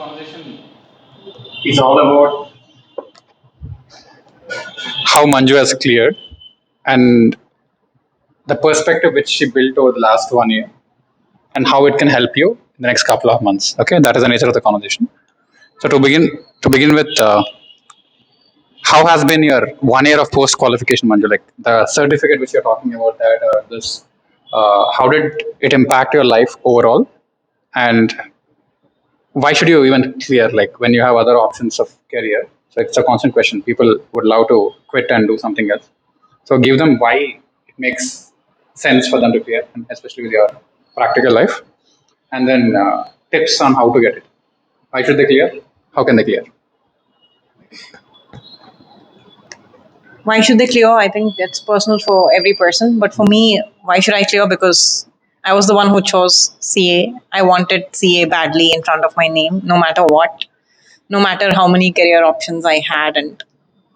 conversation is all about how Manju has cleared and the perspective which she built over the last 1 year and how it can help you in the next couple of months. Okay, that is the nature of the conversation. So to begin with, how has been your 1 year of post qualification, Manju? Like the certificate which you're talking about, that this, how did it impact your life overall, and why should you even clear like when you have other options of career? So it's a constant question. People would love to quit and do something else, so give them why it makes sense for them to clear, and especially with your practical life, and then tips on how to get it. Why should they clear? How can they clear? Why should they clear? I think that's personal for every person. But for me, why should I clear? Because I was the one who chose CA. I wanted CA badly in front of my name, no matter what, no matter how many career options I had and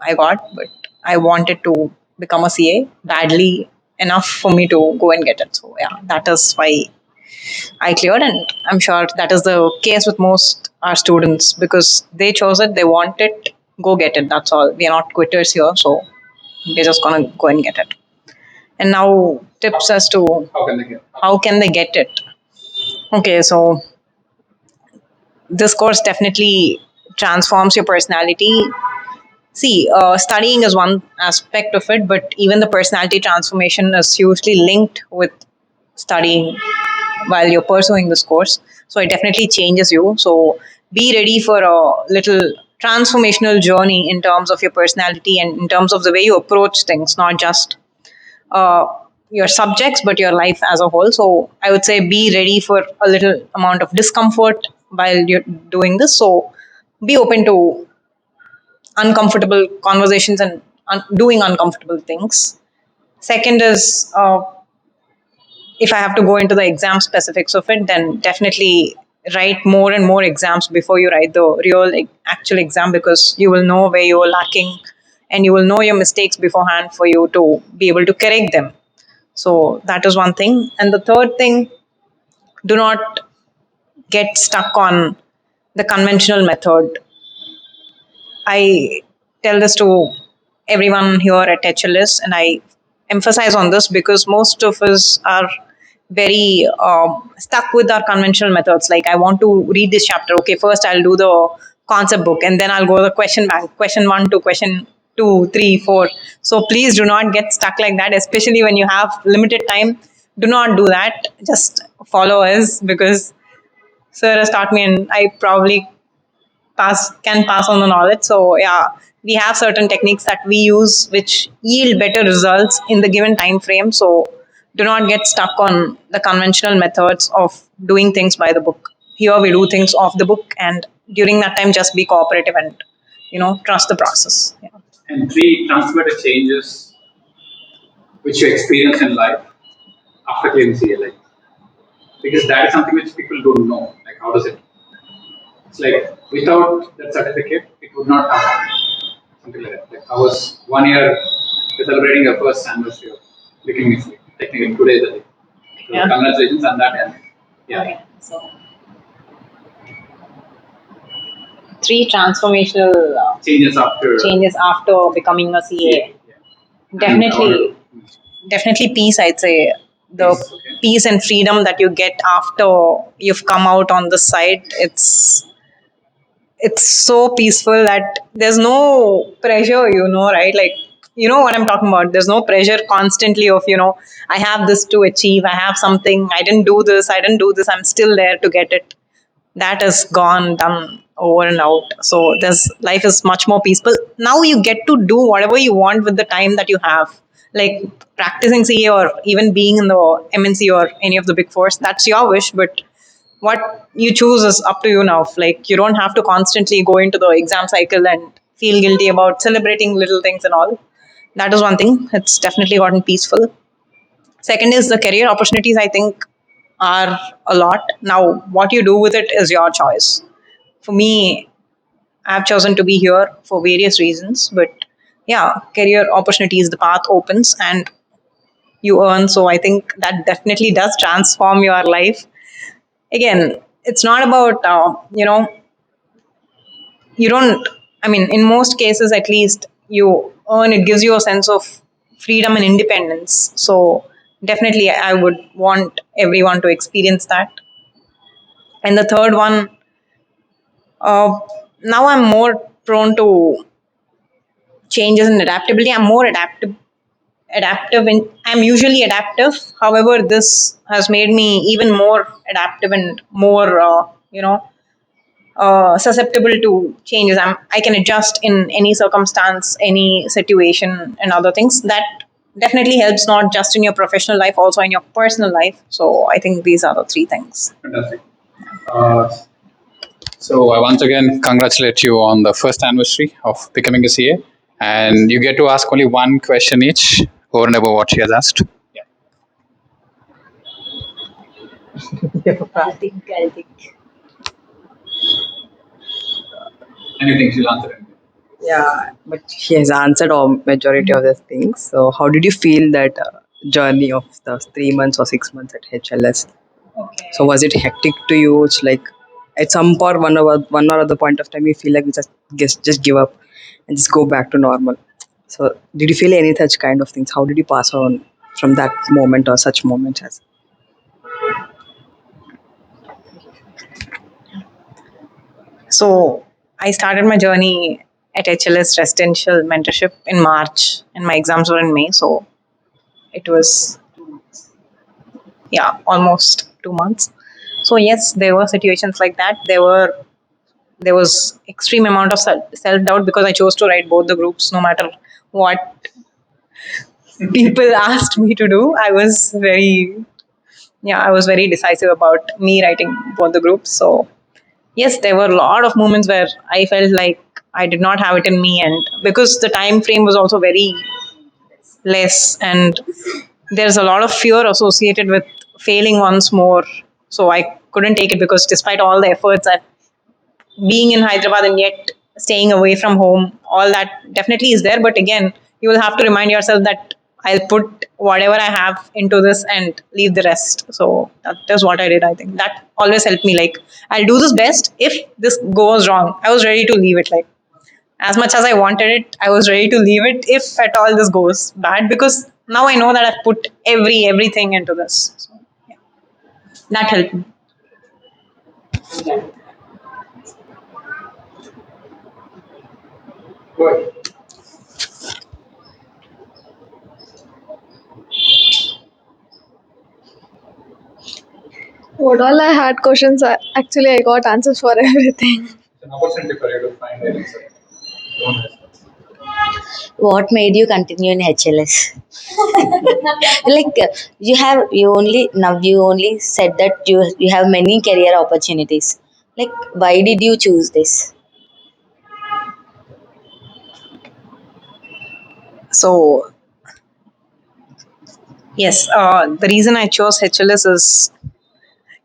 I got. But I wanted to become a CA badly enough for me to go and get it. So, yeah, that is why I cleared. And I'm sure that is the case with most our students because they chose it, they want it, go get it. That's all. We are not quitters here. So, we're just gonna go and get it. And now tips as to How can they get? how can they get it. Okay, so this course definitely transforms your personality. See, studying is one aspect of it, but even the personality transformation is hugely linked with studying while you're pursuing this course. So it definitely changes you. So be ready for a little transformational journey in terms of your personality and in terms of the way you approach things, not just uh, your subjects but your life as a whole. So I would say be ready for a little amount of discomfort while you're doing this. So be open to uncomfortable conversations and doing uncomfortable things. Second is if I have to go into the exam specifics of it, then definitely write more and more exams before you write the real actual exam because you will know where you are lacking and you will know your mistakes beforehand for you to be able to correct them. So that is one thing. And the third thing, do not get stuck on the conventional method. I tell this to everyone here at HLS, and I emphasize on this because most of us are very stuck with our conventional methods. Like, I want to read this chapter. Okay, first I'll do the concept book, and then I'll go to the question bank, question one to question two, three, four. So please do not get stuck like that, especially when you have limited time. Do not do that. Just follow us because Sir has taught me, and I probably pass on the knowledge. So yeah, we have certain techniques that we use which yield better results in the given time frame. So do not get stuck on the conventional methods of doing things by the book. Here we do things off the book, and during that time, just be cooperative and trust the process. Yeah. And three, transformative changes which you experience in life after clearing CA, like, because that is something which people don't know. Like, how does it? It's like without that certificate, it would not have happened. Something like that. Like, I was 1 year celebrating our first anniversary of becoming free. Technically, today is the day. So Yeah. congratulations on that. And yeah, Okay. So 3 transformational changes after becoming a CA. Yeah. Definitely, definitely peace. I'd say the Peace, okay. peace and freedom that you get after you've come out on the side. It's so peaceful that there's no pressure. Right? Like, you know what I'm talking about. There's no pressure constantly of I have this to achieve. I have something. I didn't do this. I didn't do this. I'm still there to get it. That is gone, done, over and out. So there's life is much more peaceful. Now you get to do whatever you want with the time that you have. Like practicing CA or even being in the MNC or any of the big fours, that's your wish. But what you choose is up to you now. Like you don't have to constantly go into the exam cycle and feel guilty about celebrating little things and all. That is one thing. It's definitely gotten peaceful. Second is the career opportunities, I think, are a lot. Now, what you do with it is your choice. For me, I've chosen to be here for various reasons, but yeah, career opportunities, the path opens and you earn. So I think that definitely does transform your life. Again, it's not about, you don't, I mean, in most cases at least, you earn, it gives you a sense of freedom and independence. So definitely I would want everyone to experience that. And the third one, uh, now I'm more prone to changes and adaptability. I'm more adaptive, and I'm usually adaptive. However, this has made me even more adaptive and more, susceptible to changes. I can adjust in any circumstance, any situation, and other things. That definitely helps, not just in your professional life, also in your personal life. So I think these are the three things. Fantastic. Uh, so I once again congratulate you on the first anniversary of becoming a CA, and you get to ask only one question each over and above what she has asked. Yeah. I think. Anything she'll answer. Anything. Yeah, but he has answered all majority of the things. So, how did you feel that journey of the 3 months or 6 months at HLS? So, was it hectic to you? It's like at some point, one or other point of time, you feel like you just give up and just go back to normal. So, did you feel any such kind of things? How did you pass on from that moment or such moments as? So I started my journey at HLS residential mentorship in March, and my exams were in May. So it was, yeah, almost 2 months. So yes, there were situations like that. There was extreme amount of self doubt because I chose to write both the groups, no matter what people asked me to do. I was very decisive about me writing both the groups. So yes, there were a lot of moments where I felt like I did not have it in me, and because the time frame was also very less, and there's a lot of fear associated with failing once more. So I couldn't take it, because despite all the efforts at being in Hyderabad and yet staying away from home, all that definitely is there. But again, you will have to remind yourself that I'll put whatever I have into this and leave the rest. So that is what I did. I think that always helped me. Like, I'll do this best. If this goes wrong, I was ready to leave it. Like, as much as I wanted it, I was ready to leave it if at all this goes bad, because now I know that I've put everything into this. So yeah, that helped me. What all I had questions, actually I got answers for everything. It's an opportunity for you to find an answer. Don't miss it. What made you continue in HLS? Like you only said that you have many career opportunities. Like, why did you choose this? So yes, the reason I chose HLS is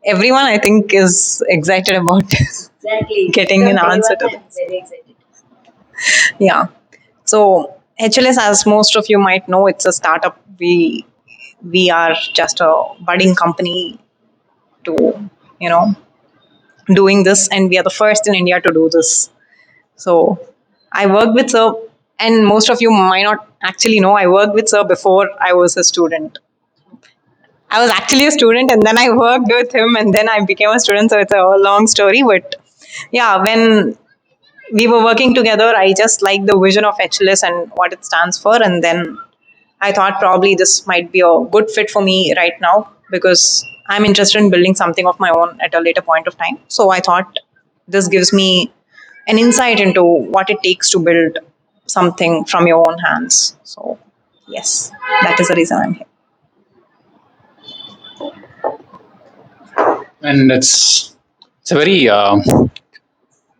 everyone I think is excited about Exactly. getting From an day answer one, to I'm this. very excited. Yeah. So HLS, as most of you might know, it's a startup. We are just a budding company to, you know doing this, and we are the first in India to do this. So I worked with Sir, and most of you might not actually know, I worked with Sir before I was a student. I was actually a student, and then I worked with him, and then I became a student. So it's a long story, but yeah, when we were working together, I just liked the vision of HLS and what it stands for, and then I thought probably this might be a good fit for me right now, because I'm interested in building something of my own at a later point of time. So I thought this gives me an insight into what it takes to build something from your own hands. So yes, that is the reason I'm here. And it's a very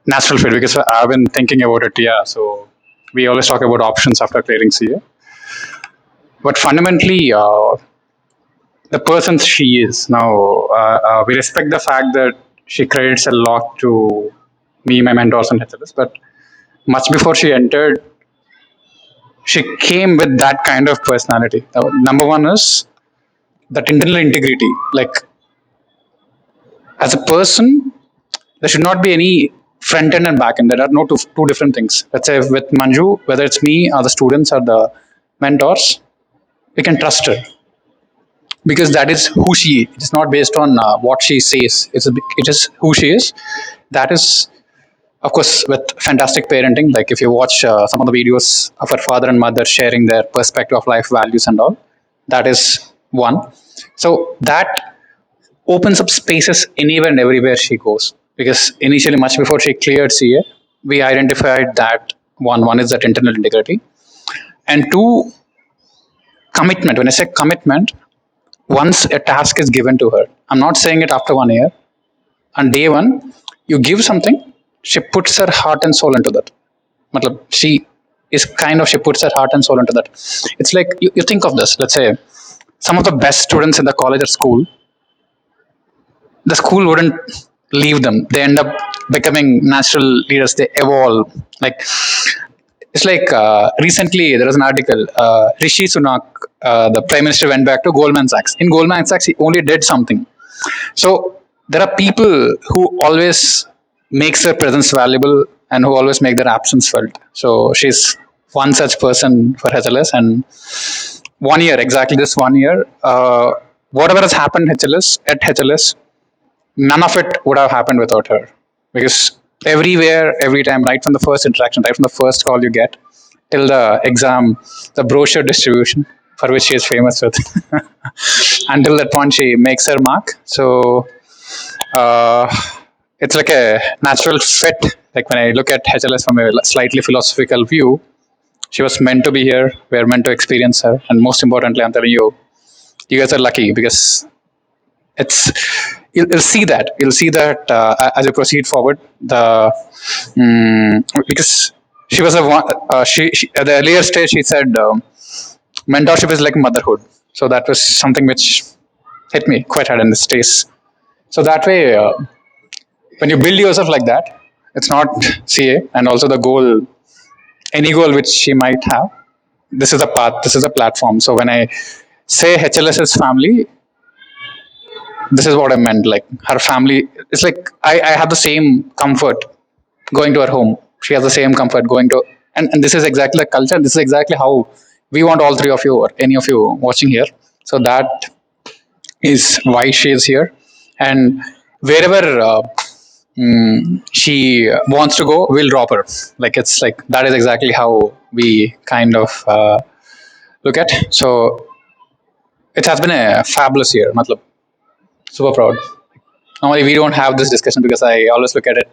natural fit because I've been thinking about it. Yeah, so we always talk about options after clearing CA, but fundamentally, the person she is now, we respect the fact that she credits a lot to me, my mentors, and HLS. But much before she entered, she came with that kind of personality. Number one is that internal integrity. Like, as a person, there should not be any front end and back end. There are no two different things. Let's say with Manju, whether it's me or the students or the mentors, we can trust her because that is who she is. It's not based on what she says. It is who she is. That is, of course, with fantastic parenting. Like if you watch some of the videos of her father and mother sharing their perspective of life, values, and all, that is one. So that opens up spaces anywhere and everywhere she goes. Because initially, much before she cleared CA, we identified that one is that internal integrity, and two, commitment. When I say commitment, once a task is given to her, I'm not saying it after 1 year. On day one, you give something, she puts her heart and soul into that. Matlab, she puts her heart and soul into that. It's like you think of this. Let's say some of the best students in the college or school, the school wouldn't leave them. They end up becoming natural leaders. They evolve. Like it's like recently there was an article. Rishi Sunak, the prime minister, went back to Goldman Sachs. In Goldman Sachs, he only did something. So there are people who always makes their presence valuable and who always make their absence felt. So she's one such person for HLS. And 1 year, exactly this 1 year, whatever has happened HLS, none of it would have happened without her. Because everywhere, every time, right from the first interaction, right from the first call you get, till the exam, the brochure distribution, for which she is famous with, until that point she makes her mark. So uh, it's like a natural fit. Like when I look at HLS from a slightly philosophical view, she was meant to be here. We're meant to experience her, and most importantly, I'm telling you, you guys are lucky because it's you'll see that as you proceed forward. Because she was a one. She at the earlier stage she said mentorship is like motherhood. So that was something which hit me quite hard in this space. So that way, when you build yourself like that, it's not CA, and also the goal, any goal which she might have. This is a path. This is a platform. So when I say HLS's family, this is what I meant. Like her family, it's like I have the same comfort going to her home. She has the same comfort going to, and this is exactly the culture. This is exactly how we want all three of you or any of you watching here. So that is why she is here, and wherever she wants to go, we'll drop her. Like it's like that is exactly how we kind of look at. So it has been a fabulous year. Matlab, super proud. Normally we don't have this discussion because I always look at it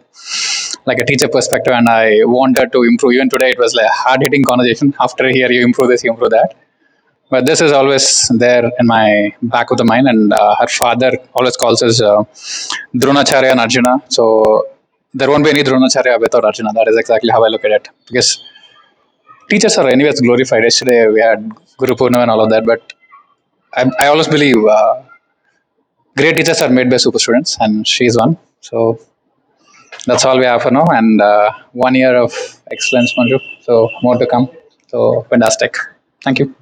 like a teacher perspective, and I wanted to improve. Even today, it was like a hard hitting conversation. After here, you improve this, you improve that. But this is always there in my back of the mind. And her father always calls us Dronacharya and Arjuna. So there won't be any Dronacharya without Arjuna. That is exactly how I look at it. Because teachers are anyways glorified. Yesterday we had Guru Purnima and all of that. But I always believe great teachers are made by super students, and she's one. So that's all we have for now. And 1 year of excellence, Manju. So more to come. So fantastic. Thank you.